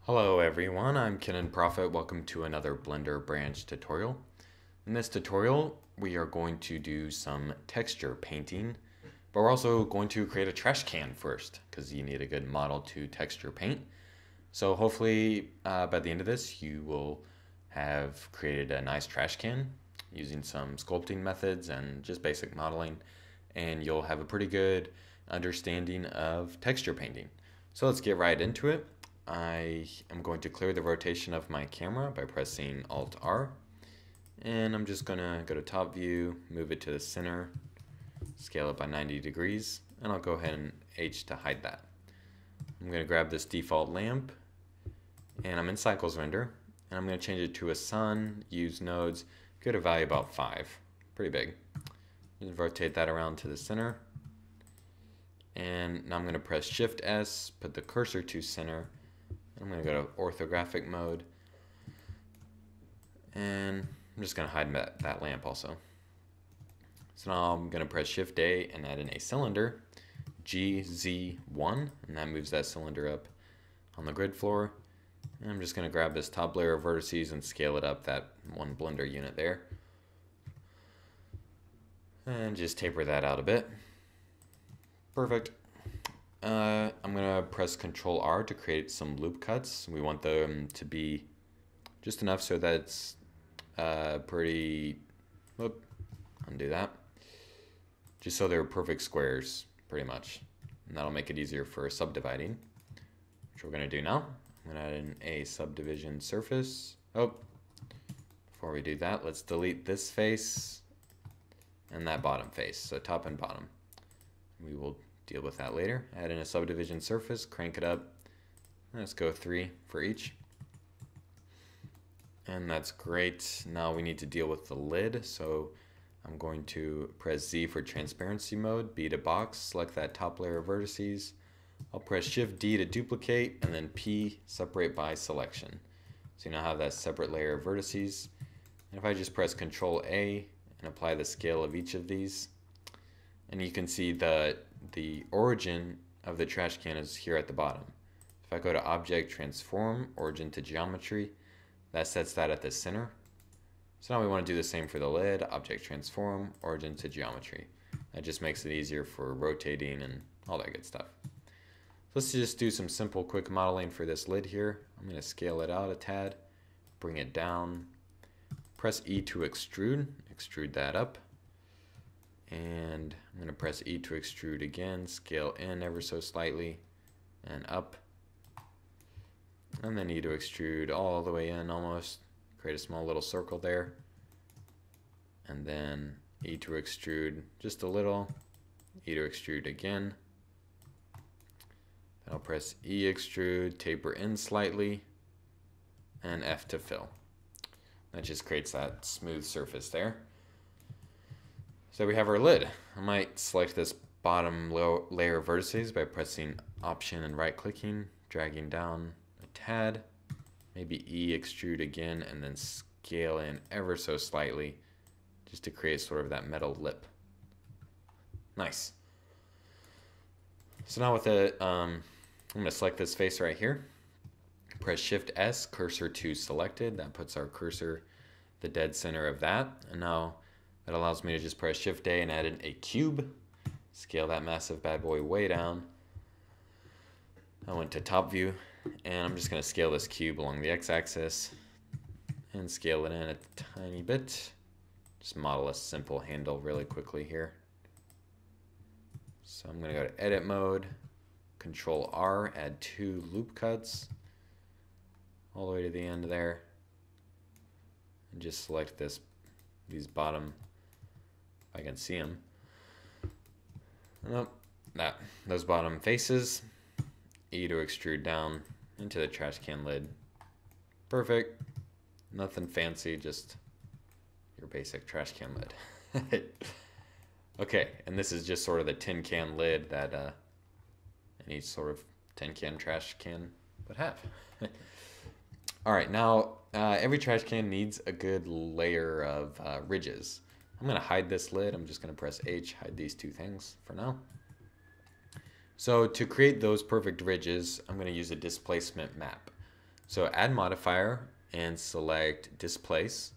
Hello everyone, I'm Kenan Prophet. Welcome to another Blender Branch tutorial. In this tutorial, we are going to do some texture painting, but we're also going to create a trash can first because you need a good model to texture paint. So hopefully by the end of this, you will have created a nice trash can using some sculpting methods and just basic modeling, and you'll have a pretty good understanding of texture painting. So let's get right into it. I am going to clear the rotation of my camera by pressing Alt R, and I'm just gonna go to top view, move it to the center, scale it by 90 degrees, and I'll go ahead and H to hide that. I'm gonna grab this default lamp, and I'm in Cycles Render, and I'm gonna change it to a sun, use nodes, get a value about 5, pretty big. Just rotate that around to the center, and now I'm gonna press Shift S, put the cursor to center. I'm going to go to orthographic mode, and I'm just going to hide that lamp also. So now I'm going to press Shift A and add in a cylinder, GZ1, and that moves that cylinder up on the grid floor. And I'm just going to grab this top layer of vertices and scale it up, that one Blender unit there. And just taper that out a bit. Perfect. I'm going to press Control R to create some loop cuts. We want them to be just enough so that it's undo that. Just so they're perfect squares, pretty much. And that'll make it easier for subdividing, which we're going to do now. I'm going to add in a subdivision surface. Before we do that, let's delete this face and that bottom face, so top and bottom. We will deal with that later. Add in a subdivision surface, crank it up. Let's go 3 for each. And that's great. Now we need to deal with the lid. So I'm going to press Z for transparency mode, B to box, select that top layer of vertices. I'll press Shift D to duplicate, and then P, separate by selection. So you now have that separate layer of vertices. And if I just press Control A and apply the scale of each of these, and you can see the origin of the trash can is here at the bottom. If I go to Object, Transform, Origin to Geometry, that sets that at the center. So now we want to do the same for the lid, Object, Transform, Origin to Geometry. That just makes it easier for rotating and all that good stuff. So let's just do some simple quick modeling for this lid here. I'm going to scale it out a tad, bring it down, press E to extrude that up. And I'm going to press E to extrude again, scale in ever so slightly, and up. And then E to extrude all the way in almost, create a small little circle there. And then E to extrude just a little, E to extrude again. Then I'll press E extrude, taper in slightly, and F to fill. That just creates that smooth surface there. So we have our lid. I might select this bottom layer of vertices by pressing Option and right-clicking, dragging down a tad, maybe E extrude again, and then scale in ever so slightly just to create sort of that metal lip. Nice. So now with it, I'm going to select this face right here. Press Shift S, cursor to selected. That puts our cursor the dead center of that. And now that allows me to just press Shift A and add in a cube. Scale that massive bad boy way down. I went to top view, and I'm just going to scale this cube along the x-axis and scale it in a tiny bit. Just model a simple handle really quickly here. So I'm going to go to edit mode, Control R, add 2 loop cuts all the way to the end there, and just select these bottom, if I can see them. Nope, those bottom faces. E to extrude down into the trash can lid. Perfect. Nothing fancy, just your basic trash can lid. Okay, and this is just sort of the tin can lid that any sort of tin can trash can would have. All right, now every trash can needs a good layer of ridges. I'm going to hide this lid. I'm just going to press H, hide these 2 things for now. So to create those perfect ridges, I'm going to use a displacement map. So add modifier and select displace.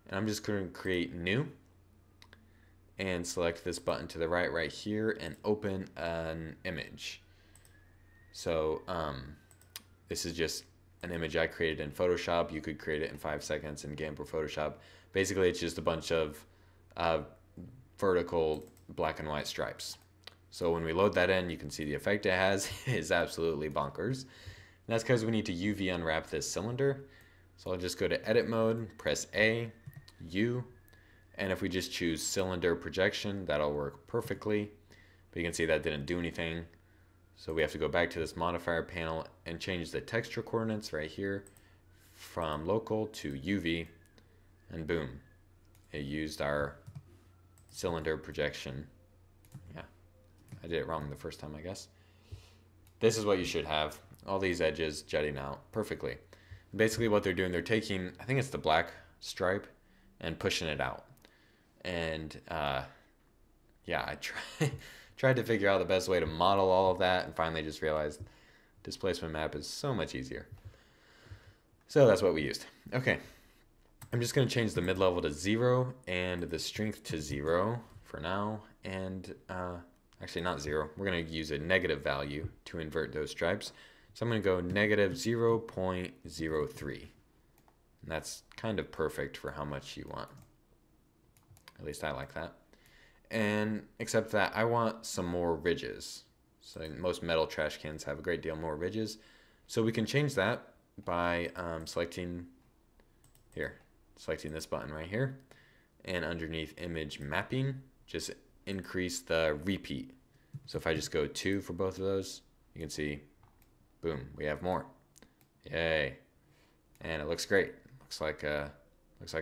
And I'm just going to create new and select this button to the right here and open an image. So this is just an image I created in Photoshop. You could create it in 5 seconds in GIMP or Photoshop. Basically, it's just a bunch of vertical black and white stripes. So when we load that in, you can see the effect it has is absolutely bonkers. And that's because we need to UV unwrap this cylinder. So I'll just go to edit mode, press A, U, and if we just choose cylinder projection, that'll work perfectly. But you can see that didn't do anything. So we have to go back to this modifier panel and change the texture coordinates right here from local to UV, and boom, it used our cylinder projection. Yeah, I did it wrong the first time, I guess. This is what you should have. All these edges jutting out perfectly. Basically what they're doing, they're taking, I think it's the black stripe, and pushing it out. And yeah, I tried to figure out the best way to model all of that, and finally just realized displacement map is so much easier. So that's what we used. Okay, I'm just going to change the mid-level to 0 and the strength to 0 for now. And actually not 0. We're going to use a negative value to invert those stripes. So I'm going to go negative 0.03. And that's kind of perfect for how much you want. At least I like that. And except that I want some more ridges. So most metal trash cans have a great deal more ridges. So we can change that by selecting this button right here. And underneath image mapping, just increase the repeat. So if I just go 2 for both of those, you can see, boom, we have more. Yay. And it looks great. Looks like a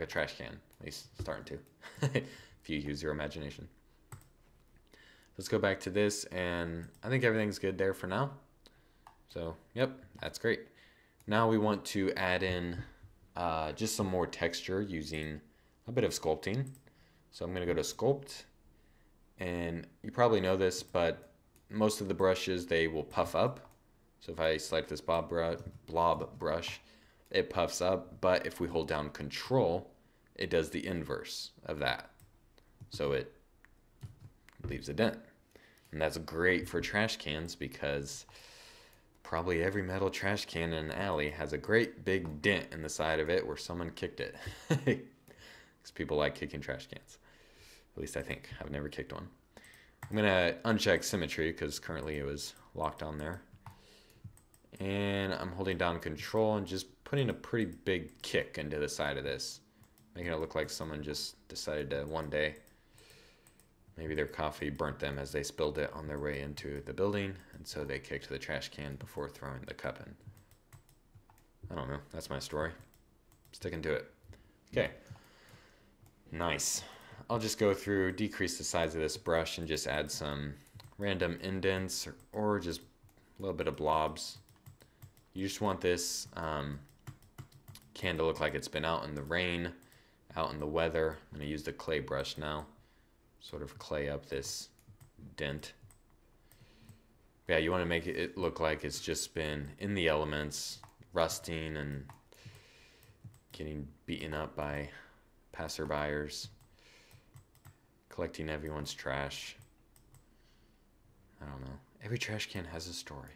trash can, at least starting to, if you use your imagination. Let's go back to this, and I think everything's good there for now. So, yep, that's great. Now we want to add in just some more texture using a bit of sculpting. So I'm going to go to Sculpt, and you probably know this, but most of the brushes, they will puff up. So if I select this blob brush, it puffs up, but if we hold down Control, it does the inverse of that. So it leaves a dent. And that's great for trash cans because probably every metal trash can in an alley has a great big dent in the side of it where someone kicked it. Because people like kicking trash cans. At least I think. I've never kicked one. I'm going to uncheck symmetry because currently it was locked on there. And I'm holding down Control and just putting a pretty big kick into the side of this. Making it look like someone just decided to one day, maybe their coffee burnt them as they spilled it on their way into the building, and so they kicked the trash can before throwing the cup in. I don't know. That's my story. Sticking to it. Okay. Nice. I'll just go through, decrease the size of this brush, and just add some random indents or just a little bit of blobs. You just want this can to look like it's been out in the rain, out in the weather. I'm going to use the clay brush now. Sort of clay up this dent. Yeah, you want to make it look like it's just been in the elements, rusting and getting beaten up by passerbyers, collecting everyone's trash. I don't know. Every trash can has a story.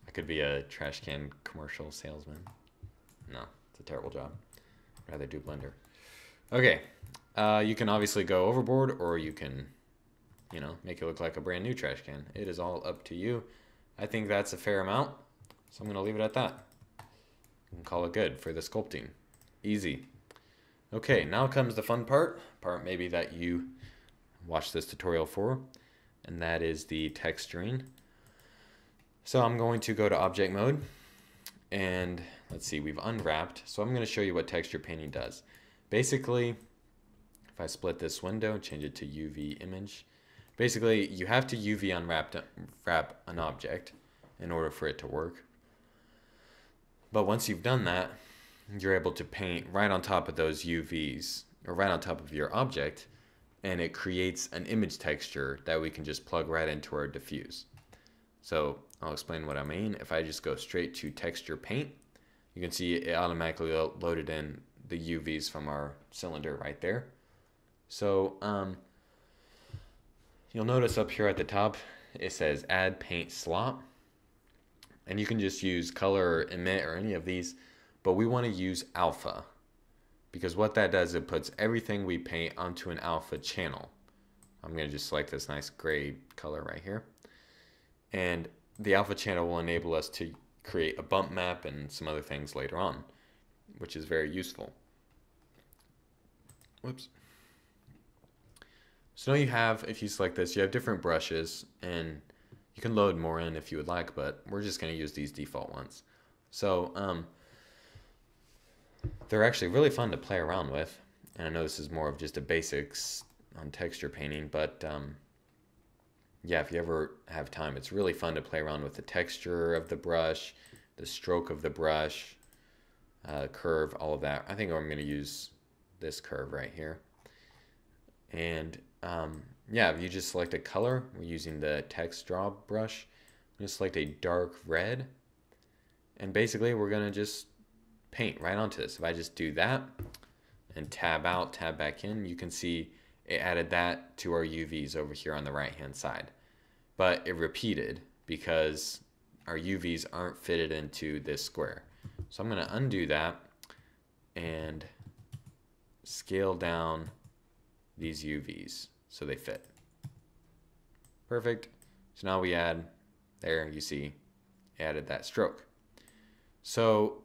I could be a trash can commercial salesman. No, it's a terrible job. I'd rather do Blender. Okay. You can obviously go overboard, or you can, make it look like a brand new trash can. It is all up to you. I think that's a fair amount, so I'm going to leave it at that. And call it good for the sculpting. Easy. Okay, now comes the fun part maybe that you watched this tutorial for, and that is the texturing. So I'm going to go to object mode, and let's see, we've unwrapped. So I'm going to show you what texture painting does. Basically, if I split this window, change it to UV image, basically you have to UV unwrap an object in order for it to work. But once you've done that, you're able to paint right on top of those UVs, or right on top of your object, and it creates an image texture that we can just plug right into our diffuse. So I'll explain what I mean. If I just go straight to texture paint, you can see it automatically loaded in the UVs from our cylinder right there. So you'll notice up here at the top, it says add paint slot. And you can just use color or emit or any of these, but we want to use alpha because what that does, it puts everything we paint onto an alpha channel. I'm going to just select this nice gray color right here. And the alpha channel will enable us to create a bump map and some other things later on, which is very useful. Whoops. So now you have, if you select this, you have different brushes, and you can load more in if you would like, but we're just going to use these default ones. So they're actually really fun to play around with. And I know this is more of just a basics on texture painting, but yeah, if you ever have time, it's really fun to play around with the texture of the brush, the stroke of the brush, curve, all of that. I think I'm going to use this curve right here. And yeah, if you just select a color, we're using the text draw brush. I'm going to select a dark red. And basically, we're going to just paint right onto this. If I just do that and tab out, tab back in, you can see it added that to our UVs over here on the right-hand side. But it repeated because our UVs aren't fitted into this square. So I'm going to undo that and scale down these UVs so they fit. Perfect. So now we add, there you see, added that stroke. So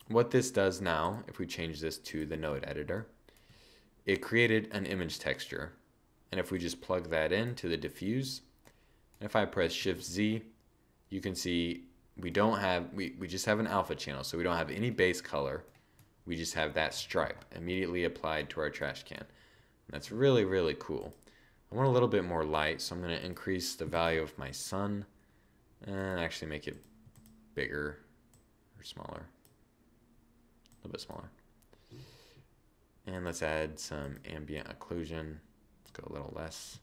what this does now, if we change this to the node editor, it created an image texture. And if we just plug that into the diffuse, and if I press Shift Z, you can see we don't have, we just have an alpha channel, so we don't have any base color. We just have that stripe immediately applied to our trash can. And that's really, really cool. I want a little bit more light, so I'm going to increase the value of my sun and actually make it bigger or smaller. A little bit smaller. And let's add some ambient occlusion. Let's go a little less.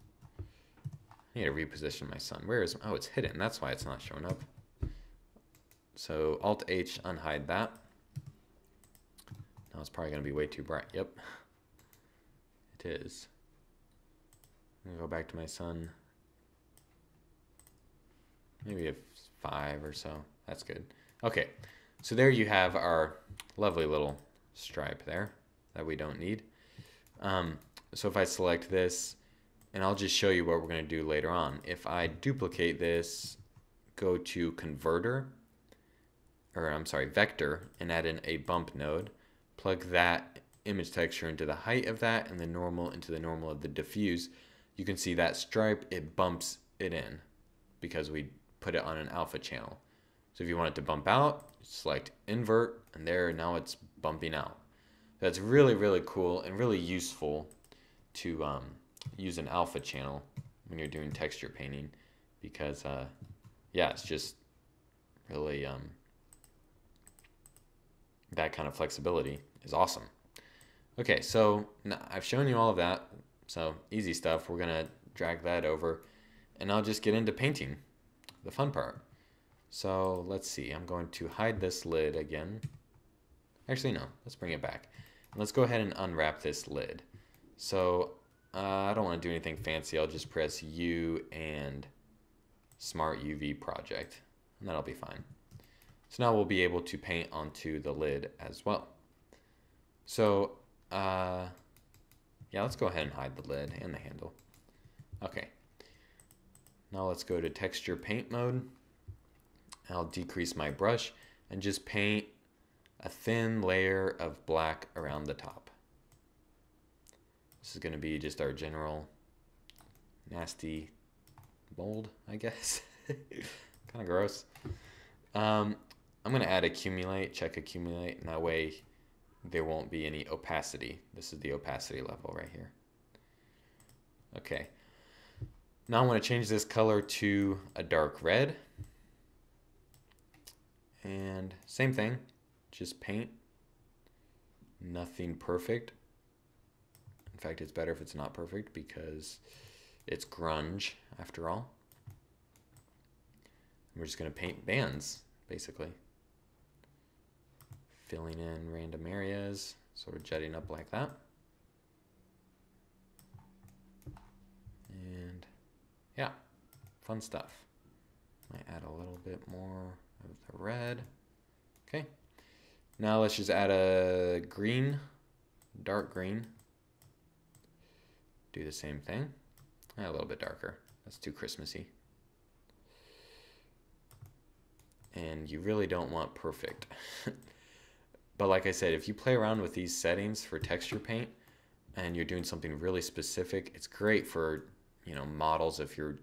I need to reposition my sun. Where is, oh, it's hidden. That's why it's not showing up. So Alt-H, unhide that. Now it's probably going to be way too bright. Yep. It is. I'm going to go back to my sun. Maybe a 5 or so. That's good. Okay. So there you have our lovely little stripe there that we don't need. So if I select this, and I'll just show you what we're going to do later on. If I duplicate this, go to converter, or I'm sorry, vector, and add in a bump node, plug that image texture into the height of that and the normal into the normal of the diffuse, you can see that stripe, it bumps it in because we put it on an alpha channel. So if you want it to bump out, select invert, and there, now it's bumping out. That's really, really cool and really useful to use an alpha channel when you're doing texture painting because, yeah, it's just really, that kind of flexibility is awesome. Okay, so now I've shown you all of that, so easy stuff. We're going to drag that over, and I'll just get into painting, the fun part. So let's see, I'm going to hide this lid again. Actually, no, let's bring it back. And let's go ahead and unwrap this lid. So I don't want to do anything fancy. I'll just press U and Smart UV Project, and that'll be fine. So now we'll be able to paint onto the lid as well. So yeah, let's go ahead and hide the lid and the handle. Okay. Now let's go to texture paint mode. I'll decrease my brush and just paint a thin layer of black around the top. This is going to be just our general nasty mold, I guess. Kind of gross. I'm going to add accumulate, check accumulate, and that way there won't be any opacity. This is the opacity level right here. Okay. Now I want to change this color to a dark red. And same thing, just paint. Nothing perfect. In fact, it's better if it's not perfect because it's grunge after all. We're just going to paint bands, basically. Filling in random areas, sort of jutting up like that. And yeah, fun stuff. Might add a little bit more of the red. Okay. Now let's just add a green, dark green. Do the same thing. A little bit darker. That's too Christmassy. And you really don't want perfect. But like I said, if you play around with these settings for texture paint and you're doing something really specific, it's great for, you know, models if you're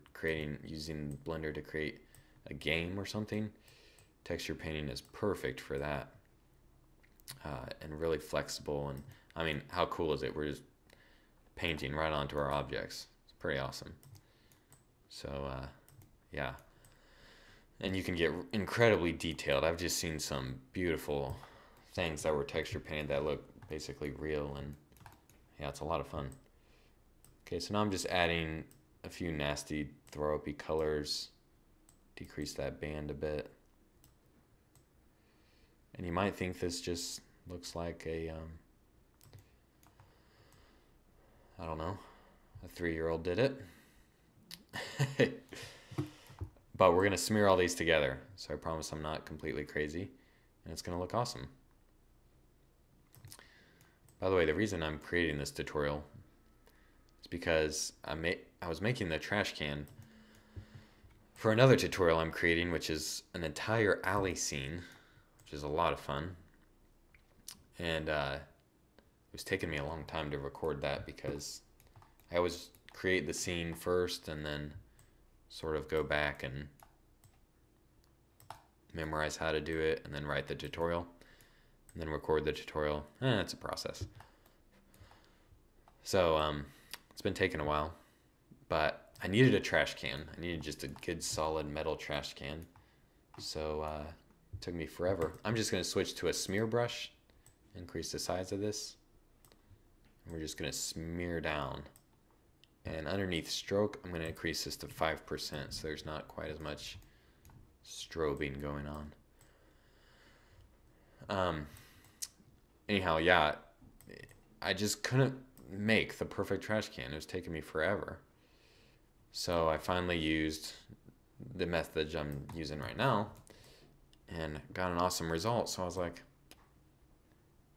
using Blender to create a game or something. Texture painting is perfect for that. And really flexible. And I mean, how cool is it? We're just painting right onto our objects. It's pretty awesome. So yeah. And you can get incredibly detailed. I've just seen some beautiful things that were texture painted that look basically real, and yeah, it's a lot of fun. Okay, so now I'm just adding a few nasty throw-uppy colors, decrease that band a bit. And you might think this just looks like a, I don't know, a 3-year-old did it. But we're going to smear all these together, so I promise I'm not completely crazy, and it's going to look awesome. By the way, the reason I'm creating this tutorial is because I was making the trash can for another tutorial I'm creating, which is an entire alley scene, which is a lot of fun. And it was taking me a long time to record that because I always create the scene first and then sort of go back and memorize how to do it and then write the tutorial and then record the tutorial. It's a process. So it's been taking a while, but I needed a trash can. I needed just a good solid metal trash can. So it took me forever. I'm just going to switch to a smear brush, increase the size of this. And we're just going to smear down. And underneath stroke, I'm going to increase this to 5%, so there's not quite as much strobing going on. Anyhow, yeah, I just couldn't make the perfect trash can. It was taking me forever. So I finally used the method I'm using right now and got an awesome result. So I was like,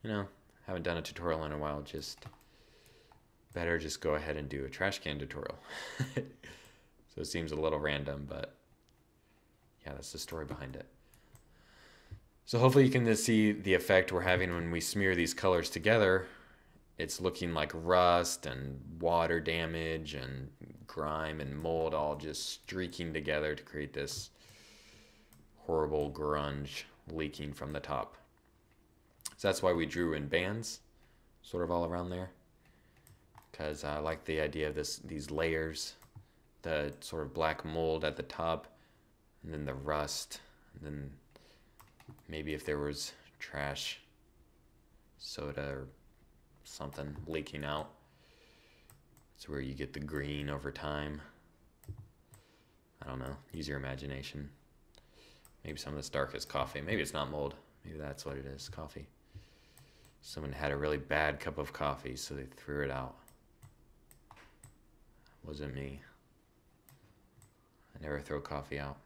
you know, haven't done a tutorial in a while, better just go ahead and do a trash can tutorial. So it seems a little random, but yeah, that's the story behind it. So hopefully you can just see the effect we're having when we smear these colors together. It's looking like rust and water damage and grime and mold all just streaking together to create this horrible grunge leaking from the top. So that's why we drew in bands, sort of all around there. Because I like the idea of these layers, the sort of black mold at the top, and then the rust, and then maybe if there was trash, soda or something leaking out, it's where you get the green over time. I don't know, use your imagination. Maybe some of this dark is coffee. Maybe it's not mold. Maybe that's what it is, coffee. Someone had a really bad cup of coffee, so they threw it out. Wasn't me. I never throw coffee out.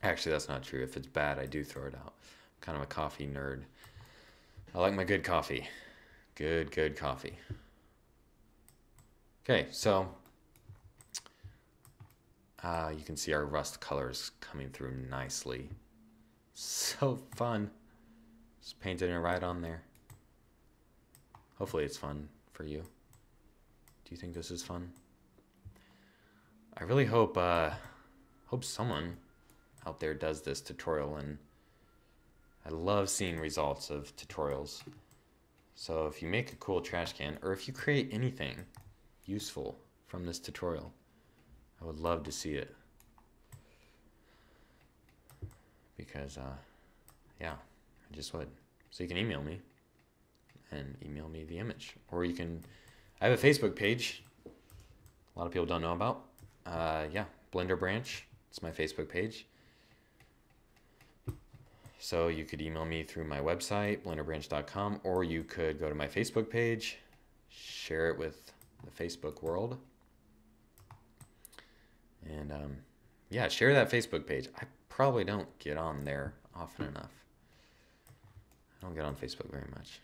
Actually, that's not true. If it's bad, I do throw it out. I'm kind of a coffee nerd. I like my good coffee. Good coffee. Okay, so you can see our rust colors coming through nicely. So fun. Just painted it right on there. Hopefully it's fun for you. Do you think this is fun? I really hope someone out there does this tutorial, and I love seeing results of tutorials. So if you make a cool trash can, or if you create anything useful from this tutorial, I would love to see it. Because, yeah, I just would. So you can email me, and email me the image. Or you can, I have a Facebook page a lot of people don't know about. Yeah, Blender Branch, it's my Facebook page. So you could email me through my website, blenderbranch.com, or you could go to my Facebook page, share it with the Facebook world. And yeah, share that Facebook page. I probably don't get on there often enough. I don't get on Facebook very much.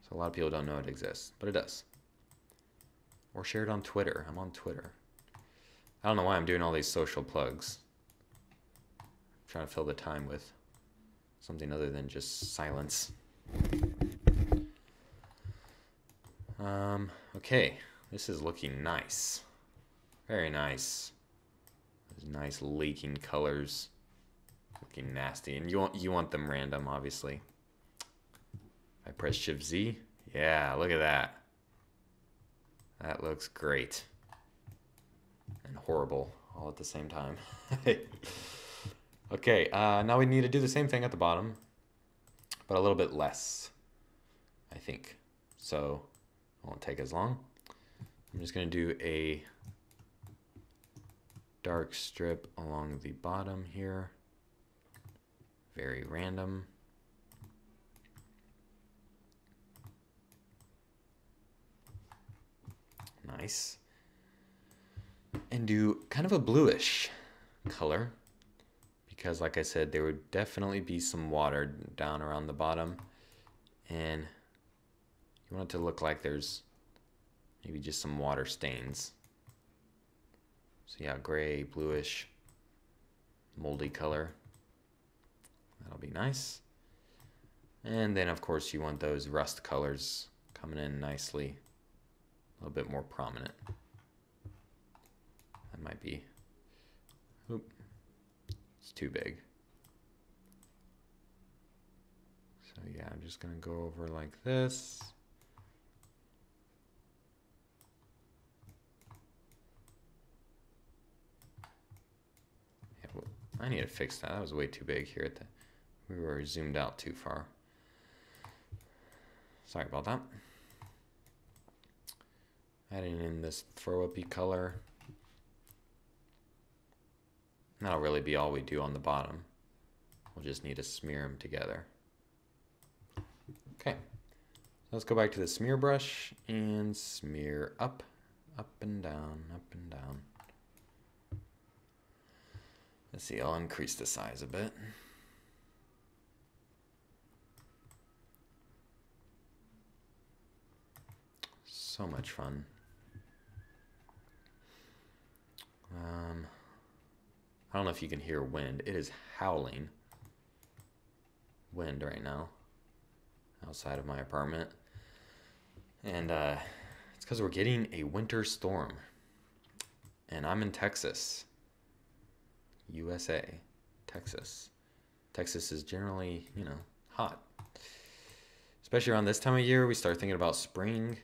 So a lot of people don't know it exists, but it does. Or share it on Twitter. I'm on Twitter. I don't know why I'm doing all these social plugs. I'm trying to fill the time with something other than just silence. Okay, this is looking nice. Very nice. Those nice leaking colors. Looking nasty. And you want them random, obviously. If I press Shift Z, yeah, look at that. That looks great. And horrible all at the same time. Okay, now we need to do the same thing at the bottom, but a little bit less, I think. So it won't take as long. I'm just going to do a dark strip along the bottom here. Very random. Nice. And do kind of a bluish color, because like I said, there would definitely be some water down around the bottom, and you want it to look like there's maybe just some water stains. So yeah, gray, bluish, moldy color. That'll be nice. And then of course you want those rust colors coming in nicely, a little bit more prominent. That might be, oop, it's too big. So yeah, I'm just gonna go over like this. Yeah, well, I need to fix that. That was way too big here at the, we were zoomed out too far. Sorry about that. Adding in this throw-up-y color. That'll really be all we do on the bottom. We'll just need to smear them together. Okay, let's go back to the smear brush and smear up, up and down, up and down. Let's see, I'll increase the size a bit. So much fun. I don't know if you can hear wind. It is howling wind right now outside of my apartment. And it's because we're getting a winter storm. And I'm in Texas. USA. Texas. Texas is generally, you know, hot. Especially around this time of year, we start thinking about spring.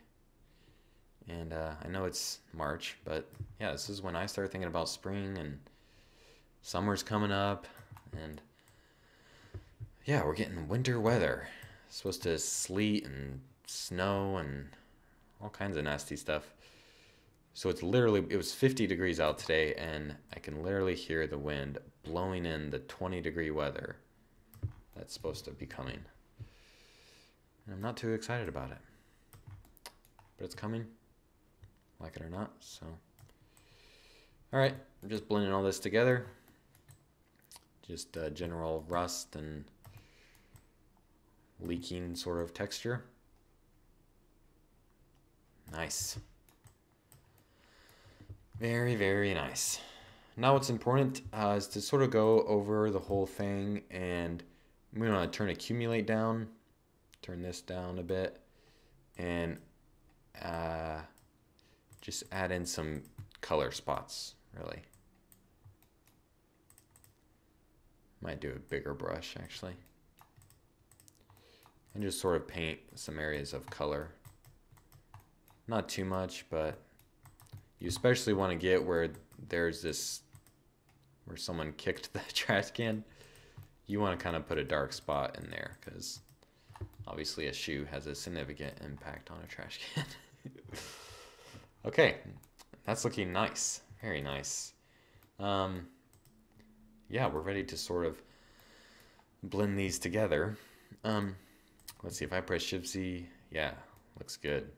And I know it's March, but yeah, this is when I start thinking about spring, and summer's coming up, and yeah, we're getting winter weather. It's supposed to sleet and snow and all kinds of nasty stuff. So it's literally, it was 50 degrees out today, and I can literally hear the wind blowing in the 20-degree weather that's supposed to be coming. And I'm not too excited about it, but it's coming. Like it or not, so. All right, I'm just blending all this together. Just general rust and leaking sort of texture. Nice. Very, very nice. Now what's important is to sort of go over the whole thing, and I'm gonna turn accumulate down, turn this down a bit, and just add in some color spots, really. Might do a bigger brush, actually. And just sort of paint some areas of color. Not too much, but you especially want to get where there's this, where someone kicked the trash can. You want to kind of put a dark spot in there, because obviously a shoe has a significant impact on a trash can. Okay, that's looking nice. Very nice. Yeah, we're ready to sort of blend these together. Let's see, if I press Shift Z, yeah, looks good.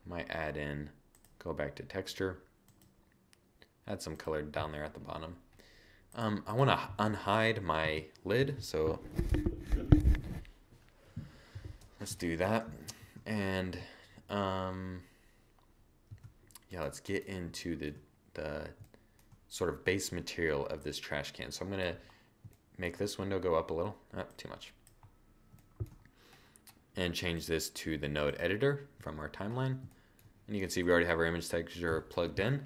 Might add in, go back to texture, add some color down there at the bottom. I want to unhide my lid, so let's do that. And yeah, let's get into the sort of base material of this trash can. So I'm gonna make this window go up a little, too much, and change this to the node editor from our timeline. And you can see we already have our image texture plugged in.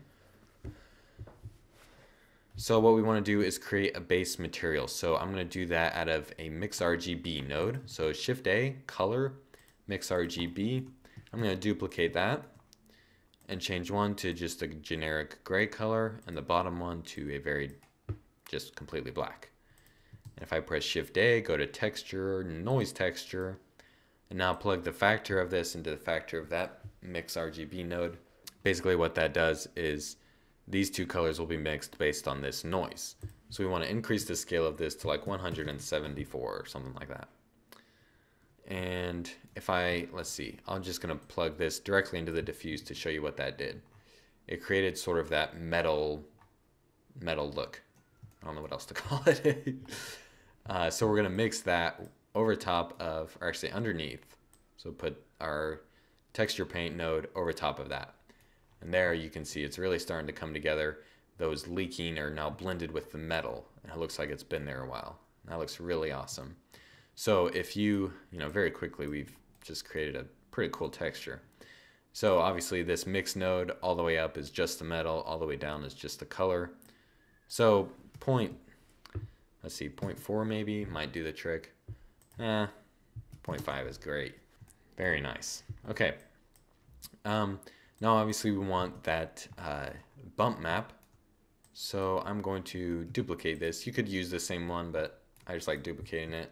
So what we want to do is create a base material. So I'm going to do that out of a Mix RGB node. So Shift A, color, Mix RGB. I'm going to duplicate that and change one to just a generic gray color and the bottom one to a very just completely black. And if I press Shift A, go to texture, noise texture, and now plug the factor of this into the factor of that Mix RGB node. Basically what that does is these two colors will be mixed based on this noise. So we want to increase the scale of this to like 174 or something like that. And if let's see, I'm just going to plug this directly into the diffuse to show you what that did. It created sort of that metal look. I don't know what else to call it. So we're going to mix that over top of, or actually underneath. So put our texture paint node over top of that. And there you can see it's really starting to come together. Those leaking are now blended with the metal. And it looks like it's been there a while. That looks really awesome. So if very quickly we've just created a pretty cool texture. So obviously this mix node all the way up is just the metal, all the way down is just the color. So 0.4 maybe might do the trick. 0.5 is great. Very nice. Okay. Now obviously we want that bump map. So I'm going to duplicate this. You could use the same one, but I just like duplicating it.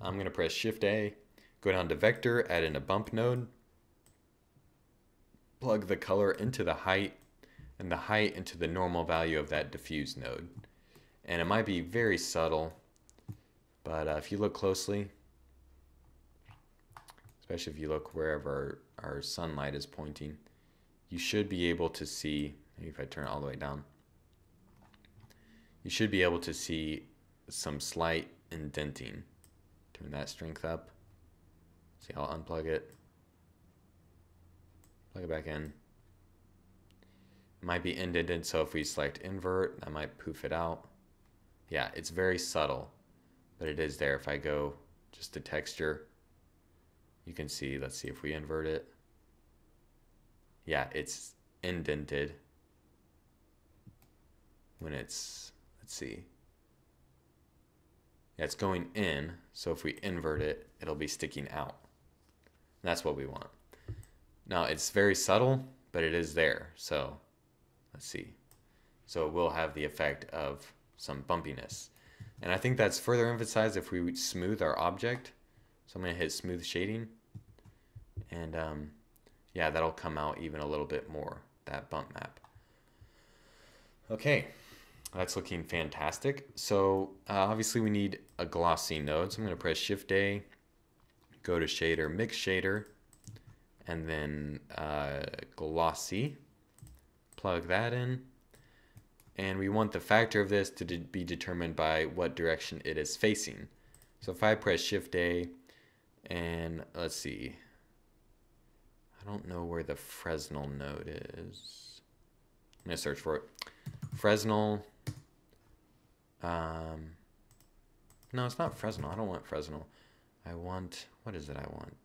I'm going to press Shift A, go down to Vector, add in a bump node, plug the color into the height, and the height into the normal value of that diffuse node. And it might be very subtle, but if you look closely, especially if you look wherever our sunlight is pointing, you should be able to see, maybe if I turn it all the way down, you should be able to see some slight indenting. Turn that strength up. See, I'll unplug it, plug it back in. It might be indented, so if we select invert, that might poof it out. Yeah, it's very subtle, but it is there. If I go just to texture, you can see, let's see if we invert it. Yeah, it's indented when it's, let's see. Yeah, it's going in, so if we invert it, it'll be sticking out. That's what we want. Now, it's very subtle, but it is there. So, let's see. So it will have the effect of some bumpiness. And I think that's further emphasized if we smooth our object. So I'm going to hit smooth shading. And yeah, that'll come out even a little bit more, that bump map. Okay, that's looking fantastic. So obviously we need a glossy node. So I'm going to press Shift A, go to shader, mix shader, and then glossy. Plug that in. And we want the factor of this to be determined by what direction it is facing. So if I press Shift A, and let's see, I don't know where the Fresnel node is. I'm going to search for it. Fresnel. No, it's not Fresnel. I don't want Fresnel. I want, what is it I want?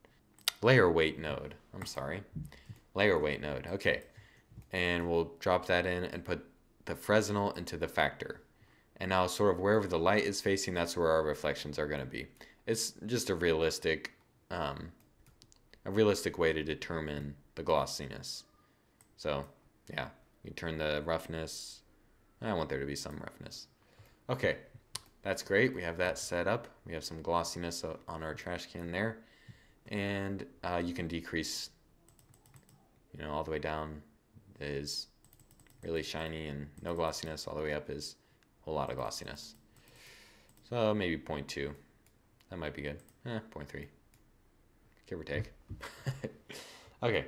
Layer weight node. I'm sorry. Layer weight node. Okay. And we'll drop that in and put the Fresnel into the factor. And now sort of wherever the light is facing, that's where our reflections are going to be. It's just a realistic way to determine the glossiness. So yeah, you turn the roughness. I want there to be some roughness. Okay, that's great. We have that set up. We have some glossiness on our trash can there. And you can decrease, all the way down is really shiny and no glossiness. All the way up is a whole lot of glossiness. So maybe 0.2. That might be good. 0.3. Give or take. Okay.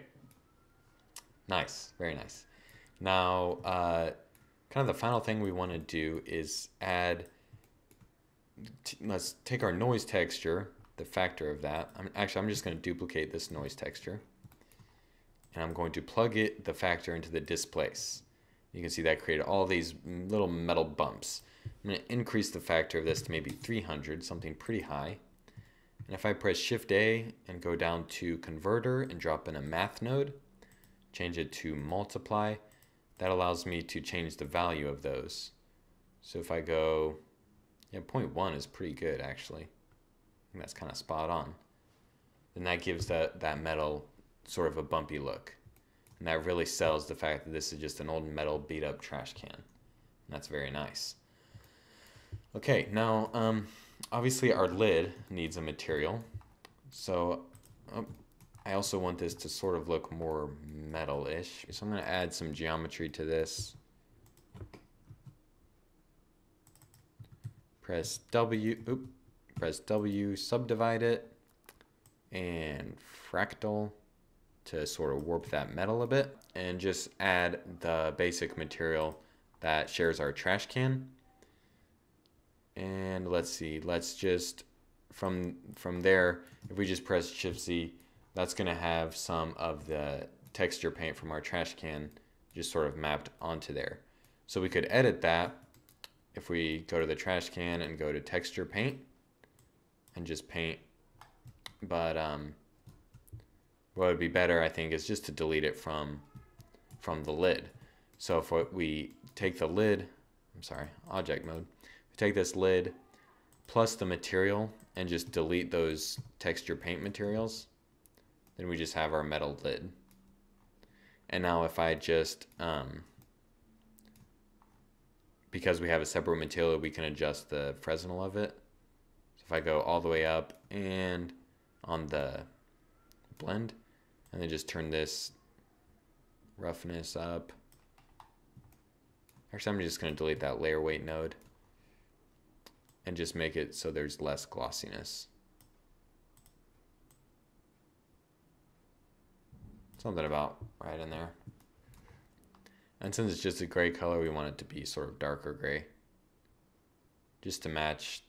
Nice. Very nice. Now, kind of the final thing we want to do is add, let's take our noise texture, the factor of that. I'm just going to duplicate this noise texture. And I'm going to plug the factor into the displace. You can see that created all these little metal bumps. I'm going to increase the factor of this to maybe 300, something pretty high. And if I press Shift A and go down to Converter and drop in a math node, change it to Multiply, that allows me to change the value of those. So if I go, yeah, 0.1 is pretty good actually. I think that's kind of spot on. Then that gives that metal sort of a bumpy look. And that really sells the fact that this is just an old metal beat up trash can. And that's very nice. Okay, now obviously our lid needs a material. So I also want this to sort of look more metal-ish. So I'm going to add some geometry to this. Press W, subdivide it, and fractal to sort of warp that metal a bit, and just add the basic material that shares our trash can. And let's see, let's just from there, if we just press Shift Z, that's going to have some of the texture paint from our trash can just sort of mapped onto there. So we could edit that if we go to the trash can and go to texture paint and just paint. But what would be better, I think, is just to delete it from the lid. So if we take the lid, object mode, we take this lid plus the material and just delete those texture paint materials, then we just have our metal lid. And now if I just, because we have a separate material, we can adjust the Fresnel of it. So if I go all the way up and on the blend, and then just turn this roughness up. Actually, I'm just going to delete that layer weight node and just make it so there's less glossiness. Something about right in there. And since it's just a gray color, we want it to be sort of darker gray, just to match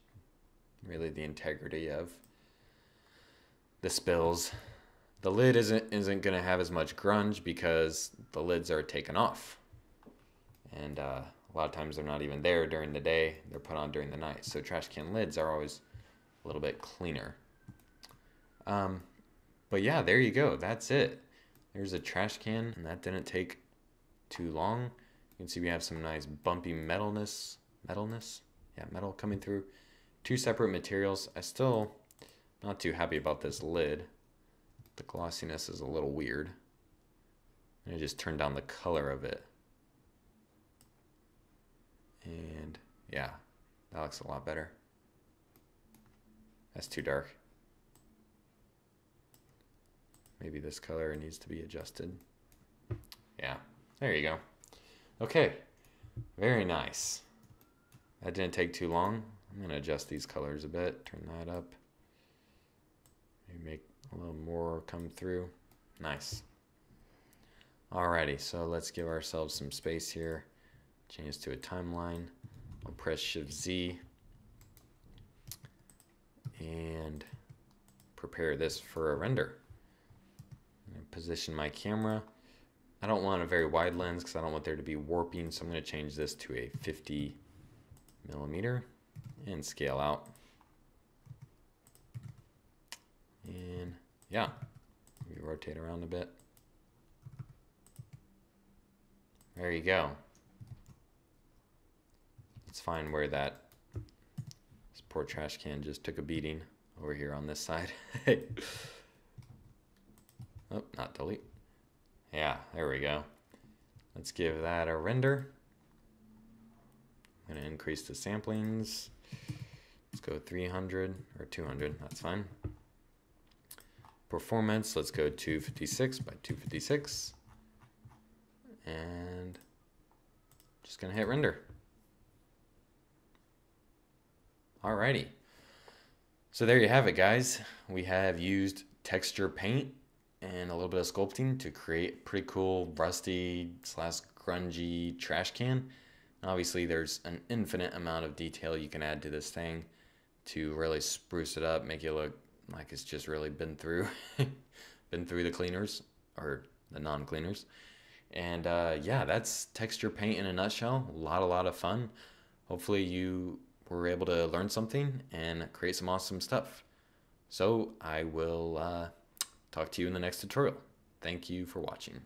really the integrity of the spills. The lid isn't going to have as much grunge because the lids are taken off. And a lot of times they're not even there during the day. They're put on during the night. So trash can lids are always a little bit cleaner. But yeah, there you go. That's it. There's a trash can, and that didn't take too long. You can see we have some nice bumpy metalness. Yeah, metal coming through. Two separate materials. I still not too happy about this lid. The glossiness is a little weird. And I just turned down the color of it. And yeah, that looks a lot better. That's too dark. Maybe this color needs to be adjusted. Yeah, there you go. Okay, very nice. That didn't take too long. I'm gonna adjust these colors a bit, turn that up. Maybe make a little more come through. Nice. Alrighty, so let's give ourselves some space here. Change to a timeline. I'll press Shift Z and prepare this for a render. Position my camera. I don't want a very wide lens because I don't want there to be warping, so I'm going to change this to a 50 millimeter and scale out. And yeah, maybe rotate around a bit. There you go. Let's find where this poor trash can just took a beating over here on this side. Oh, not delete. Yeah, there we go. Let's give that a render. I'm going to increase the samplings. Let's go 300 or 200. That's fine. Performance, let's go 256 by 256. And just going to hit render. Alrighty. So there you have it, guys. We have used texture paint and a little bit of sculpting to create a pretty cool rusty slash grungy trash can. Obviously, there's an infinite amount of detail you can add to this thing to really spruce it up, make it look like it's just really been through been through the cleaners or the non-cleaners. And yeah, that's texture paint in a nutshell. A lot of fun. Hopefully you were able to learn something and create some awesome stuff. So I will talk to you in the next tutorial. Thank you for watching.